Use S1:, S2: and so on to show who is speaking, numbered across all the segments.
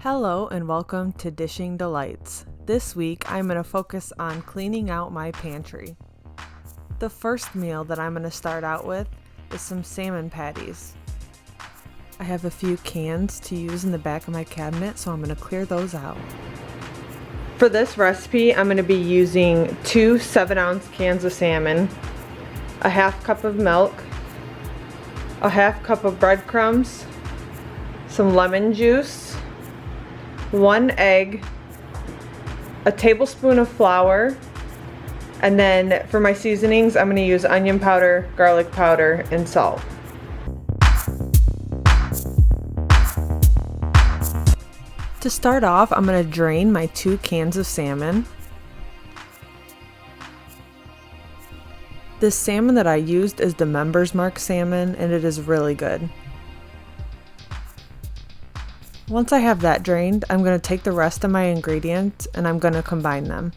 S1: Hello and welcome to Dishing Delights. This week I'm going to focus on cleaning out my pantry. The first meal that I'm going to start out with is some salmon patties. I have a few cans to use in the back of my cabinet, so I'm going to clear those out. For this recipe, I'm going to be using two 7-ounce cans of salmon, a half cup of milk, a half cup of breadcrumbs, some lemon juice, 1 egg, a tablespoon of flour, and then for my seasonings I'm going to use onion powder, garlic powder, and salt. To start off, I'm going to drain my 2 cans of salmon. This salmon that I used is the Members Mark salmon, and it is really good. Once I have that drained, I'm going to take the rest of my ingredients and I'm going to combine them.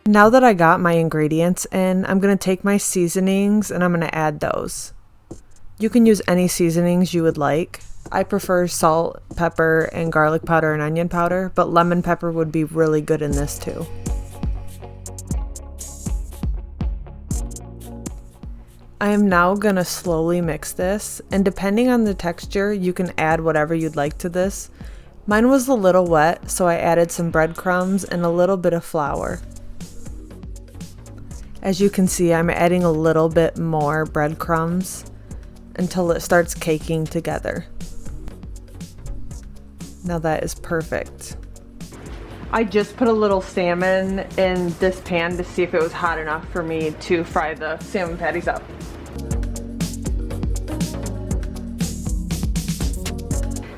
S1: Now that I got my ingredients in, I'm going to take my seasonings and I'm going to add those. You can use any seasonings you would like. I prefer salt, pepper, and garlic powder and onion powder, but lemon pepper would be really good in this too. I am now going to slowly mix this, and depending on the texture, you can add whatever you'd like to this. Mine was a little wet, so I added some breadcrumbs and a little bit of flour. As you can see, I'm adding a little bit more breadcrumbs until it starts caking together. Now that is perfect. I just put a little salmon in this pan to see if it was hot enough for me to fry the salmon patties up.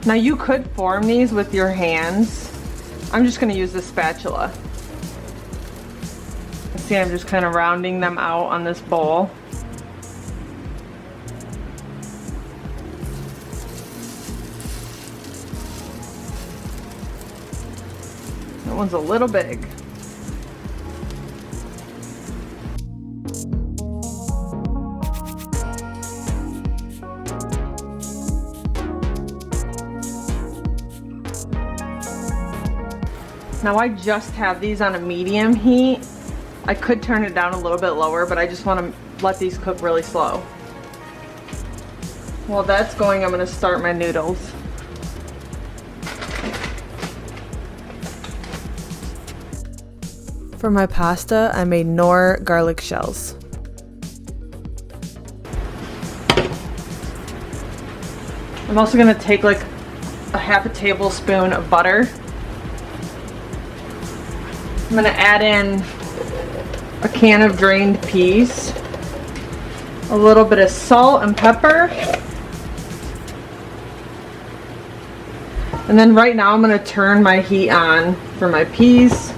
S1: Now you could form these with your hands. I'm just going to use the spatula. See, I'm just kind of rounding them out on this bowl. That one's a little big. Now I just have these on a medium heat. I could turn it down a little bit lower, but I just want to let these cook really slow. While that's going, I'm going to start my noodles. For my pasta, I made Knorr garlic shells. I'm also going to take like a half a tablespoon of butter. I'm going to add in a can of drained peas, a little bit of salt and pepper, and then right now I'm going to turn my heat on for my peas.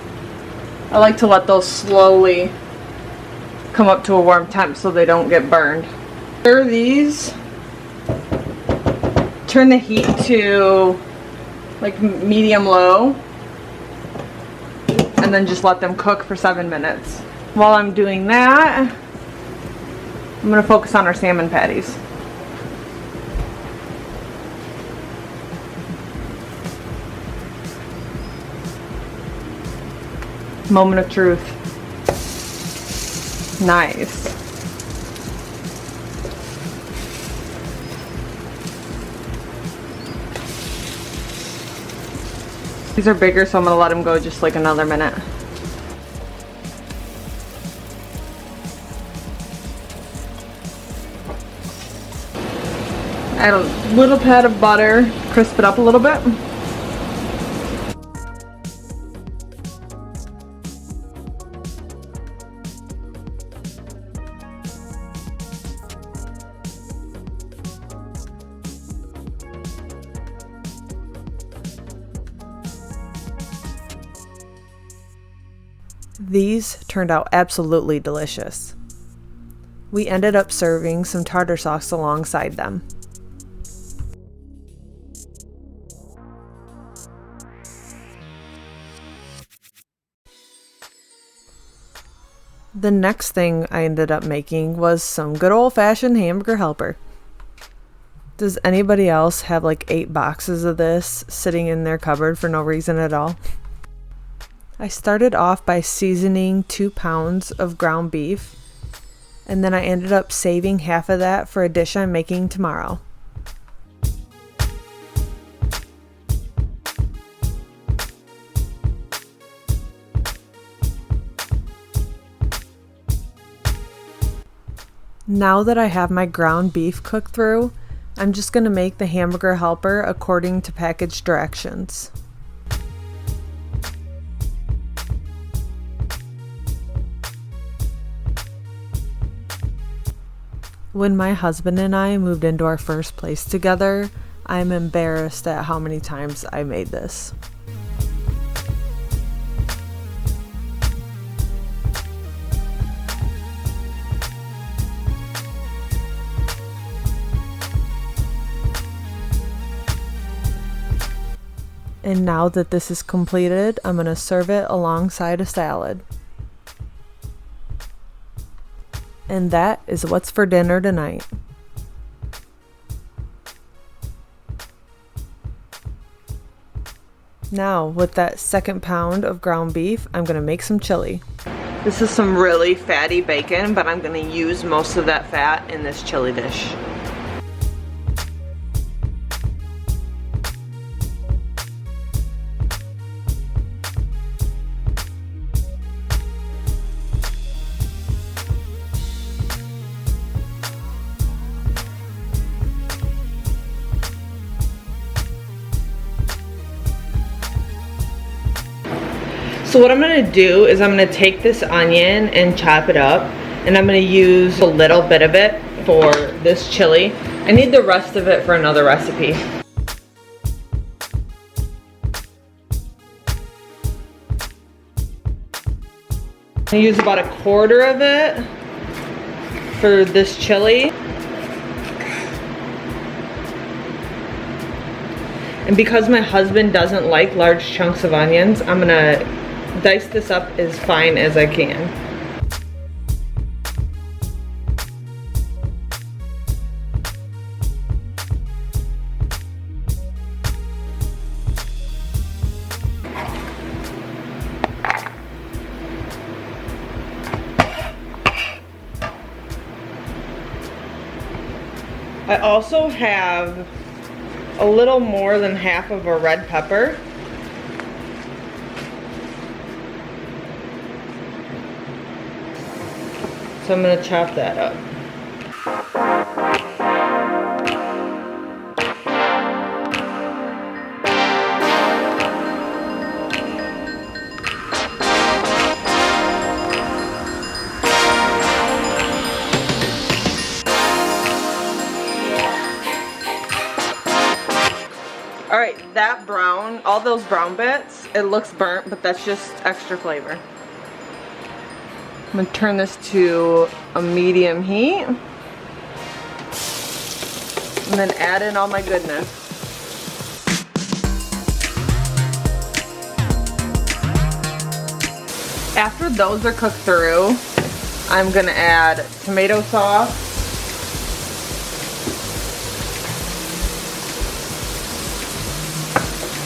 S1: I like to let those slowly come up to a warm temp so they don't get burned. Stir these, turn the heat to like medium low, and then just let them cook for 7 minutes. While I'm doing that, I'm going to focus on our salmon patties. Moment of truth. Nice. These are bigger, so I'm going to let them go just like another minute. Add a little pat of butter, crisp it up a little bit. These turned out absolutely delicious. We ended up serving some tartar sauce alongside them. The next thing I ended up making was some good old-fashioned Hamburger Helper. Does anybody else have like 8 boxes of this sitting in their cupboard for no reason at all? I started off by seasoning 2 pounds of ground beef, and then I ended up saving half of that for a dish I'm making tomorrow. Now that I have my ground beef cooked through, I'm just going to make the Hamburger Helper according to package directions. When my husband and I moved into our first place together, I'm embarrassed at how many times I made this. And now that this is completed, I'm going to serve it alongside a salad. And that is what's for dinner tonight. Now, with that second pound of ground beef, I'm going to make some chili. This is some really fatty bacon, but I'm going to use most of that fat in this chili dish. So what I'm going to do is I'm going to take this onion and chop it up, and I'm going to use a little bit of it for this chili. I need the rest of it for another recipe. I'm going to use about 1/4 of it for this chili. And because my husband doesn't like large chunks of onions, I'm going to dice this up as fine as I can. I also have a little more than half of a red pepper. So I'm going to chop that up. Alright, that brown, all those brown bits, it looks burnt, but that's just extra flavor. I'm going to turn this to a medium heat and then add in all my goodness. After those are cooked through, I'm going to add tomato sauce,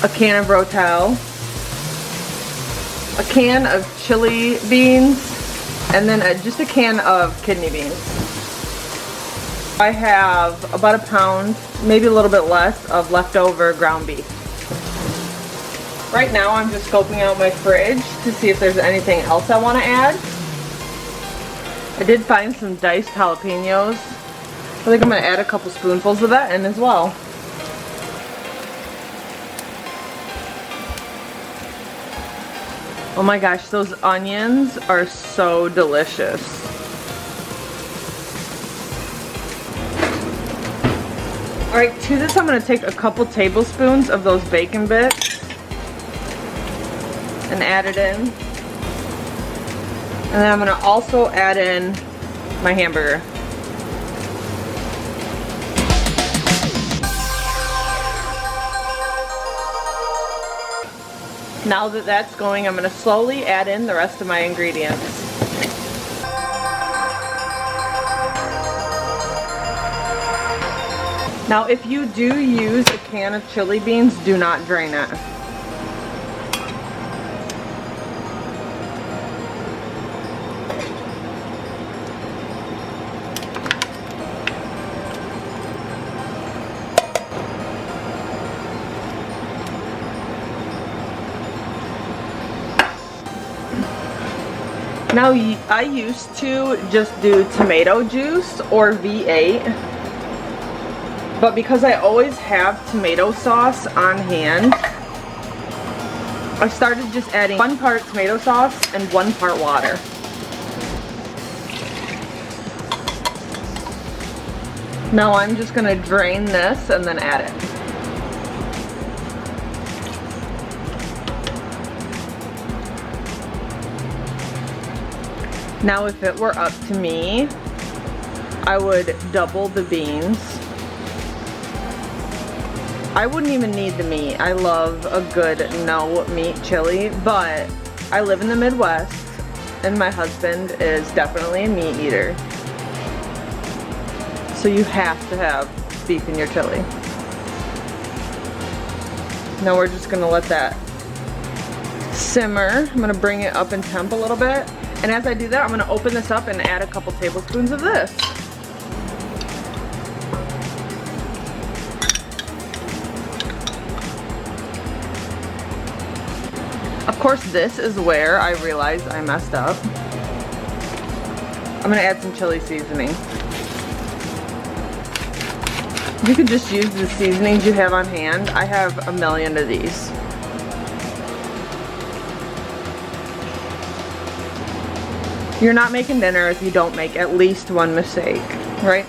S1: a can of Rotel, a can of chili beans, and then just a can of kidney beans. I have about 1 pound, maybe a little bit less, of leftover ground beef. Right now I'm just scoping out my fridge to see if there's anything else I want to add. I did find some diced jalapenos. I think I'm going to add a couple spoonfuls of that in as well. Oh my gosh, those onions are so delicious. Alright, to this I'm going to take a couple tablespoons of those bacon bits and add it in. And then I'm gonna also add in my hamburger. Now that that's going, I'm gonna slowly add in the rest of my ingredients. Now, if you do use a can of chili beans, do not drain it. Now, I used to just do tomato juice or V8, but because I always have tomato sauce on hand, I started just adding 1 part tomato sauce and 1 part water. Now I'm just gonna drain this and then add it. Now if it were up to me, I would double the beans. I wouldn't even need the meat. I love a good no meat chili, but I live in the Midwest and my husband is definitely a meat eater. So you have to have beef in your chili. Now we're just gonna let that simmer. I'm gonna bring it up in temp a little bit. And as I do that, I'm gonna open this up and add a couple tablespoons of this. Of course, this is where I realized I messed up. I'm gonna add some chili seasoning. You could just use the seasonings you have on hand. I have a million of these. You're not making dinner if you don't make at least one mistake, right?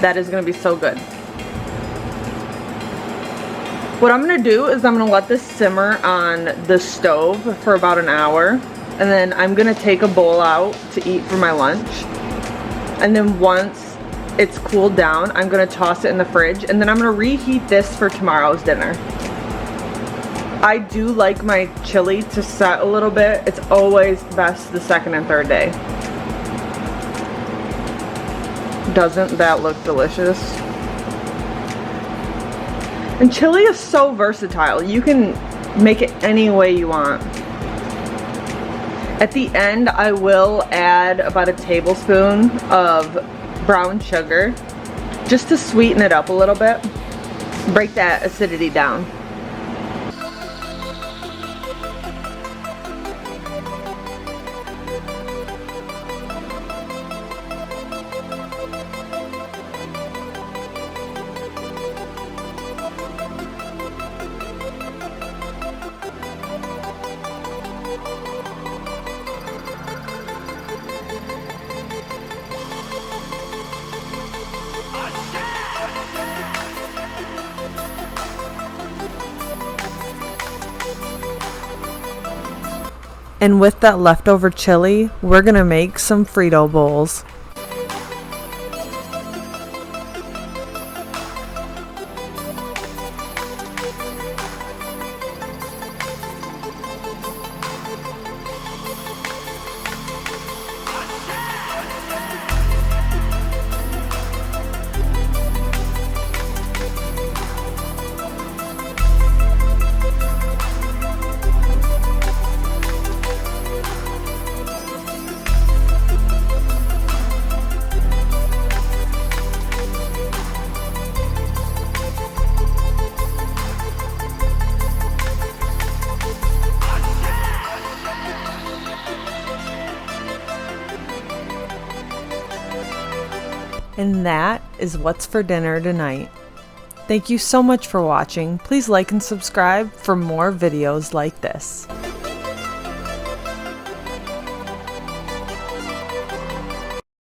S1: That is gonna be so good. What I'm gonna do is I'm gonna let this simmer on the stove for about an hour, and then I'm gonna take a bowl out to eat for my lunch. And then once it's cooled down, I'm gonna toss it in the fridge, and then I'm gonna reheat this for tomorrow's dinner. I do like my chili to set a little bit. It's always best the second and third day. Doesn't that look delicious? And chili is so versatile. You can make it any way you want. At the end, I will add about a tablespoon of brown sugar just to sweeten it up a little bit. Break that acidity down.
S2: And with that leftover chili, we're gonna make some Frito bowls. And that is what's for dinner tonight. Thank you so much for watching. Please like and subscribe for more videos like this.